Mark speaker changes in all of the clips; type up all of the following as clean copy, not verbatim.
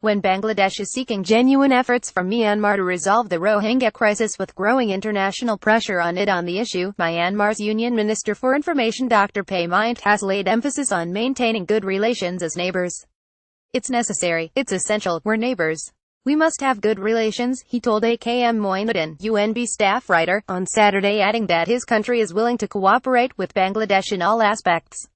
Speaker 1: When Bangladesh is seeking genuine efforts from Myanmar to resolve the Rohingya crisis with growing international pressure on it on the issue, Myanmar's Union Minister for Information Dr Pe Myint has laid emphasis on maintaining good relations as neighbors. It's necessary, it's essential, we're neighbors. We must have good relations, he told AKM Moinuddin, UNB staff writer, on Saturday, adding that his country is willing to cooperate with Bangladesh in all aspects.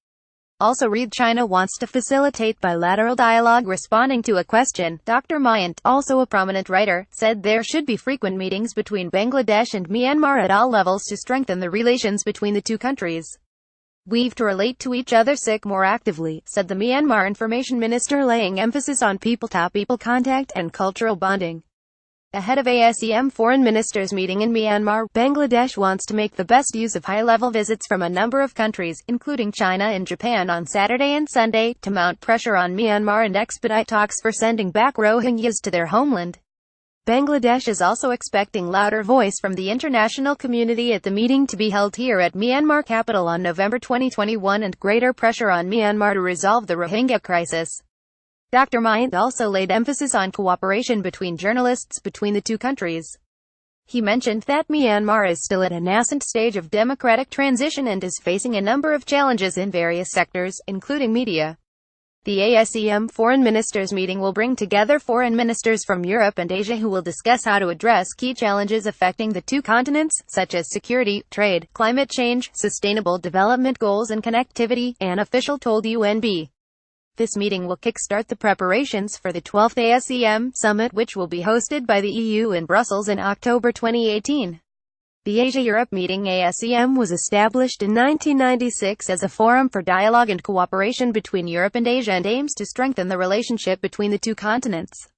Speaker 1: Also read China wants to facilitate bilateral dialogue. Responding to a question, Dr. Myint, also a prominent writer, said there should be frequent meetings between Bangladesh and Myanmar at all levels to strengthen the relations between the two countries. We've to relate to each other more actively, said the Myanmar Information Minister, laying emphasis on people-to-people contact and cultural bonding. Ahead of ASEM Foreign Ministers meeting in Myanmar, Bangladesh wants to make the best use of high-level visits from a number of countries, including China and Japan on Saturday and Sunday, to mount pressure on Myanmar and expedite talks for sending back Rohingyas to their homeland. Bangladesh is also expecting louder voice from the international community at the meeting to be held here at Myanmar capital on November 2021 and greater pressure on Myanmar to resolve the Rohingya crisis. Dr. Myint also laid emphasis on cooperation between journalists between the two countries. He mentioned that Myanmar is still at a nascent stage of democratic transition and is facing a number of challenges in various sectors, including media. The ASEM Foreign Ministers meeting will bring together foreign ministers from Europe and Asia who will discuss how to address key challenges affecting the two continents, such as security, trade, climate change, sustainable development goals and connectivity, an official told UNB. This meeting will kickstart the preparations for the 12th ASEM Summit, which will be hosted by the EU in Brussels in October 2018. The Asia-Europe meeting ASEM was established in 1996 as a forum for dialogue and cooperation between Europe and Asia and aims to strengthen the relationship between the two continents.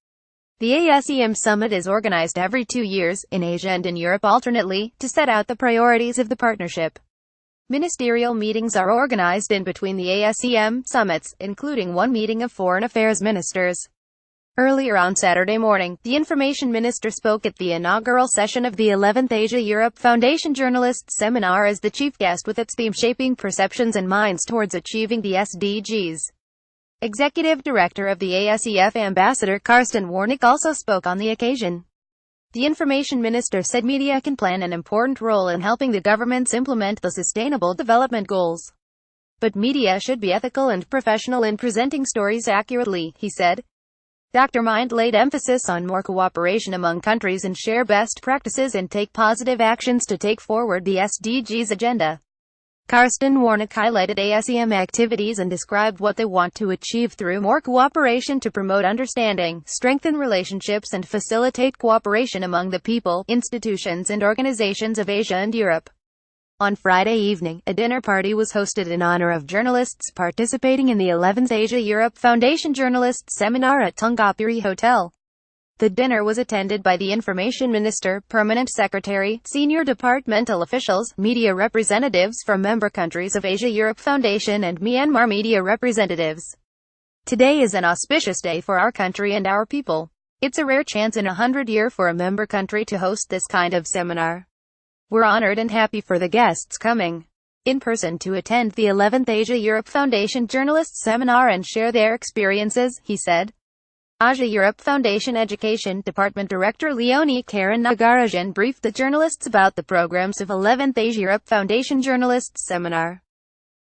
Speaker 1: The ASEM Summit is organized every 2 years, in Asia and in Europe alternately, to set out the priorities of the partnership. Ministerial meetings are organized in between the ASEM summits, including one meeting of foreign affairs ministers. Earlier on Saturday morning, the information minister spoke at the inaugural session of the 11th Asia-Europe Foundation Journalists Seminar as the chief guest with its theme Shaping Perceptions and Minds Towards Achieving the SDGs. Executive Director of the ASEF Ambassador Karsten Warnick also spoke on the occasion. The information minister said media can play an important role in helping the governments implement the Sustainable Development Goals. But media should be ethical and professional in presenting stories accurately, he said. Dr. Myint laid emphasis on more cooperation among countries and share best practices and take positive actions to take forward the SDGs agenda. Karsten Warnick highlighted ASEM activities and described what they want to achieve through more cooperation to promote understanding, strengthen relationships and facilitate cooperation among the people, institutions and organizations of Asia and Europe. On Friday evening, a dinner party was hosted in honor of journalists participating in the 11th Asia-Europe Foundation Journalists Seminar at Tungapiri Hotel. The dinner was attended by the Information Minister, Permanent Secretary, senior departmental officials, media representatives from member countries of Asia-Europe Foundation and Myanmar media representatives. Today is an auspicious day for our country and our people. It's a rare chance in 100 years for a member country to host this kind of seminar. We're honored and happy for the guests coming in person to attend the 11th Asia-Europe Foundation Journalists Seminar and share their experiences, he said. Asia-Europe Foundation Education Department Director Leonie Karen Nagarajan briefed the journalists about the programs of 11th Asia-Europe Foundation Journalists Seminar.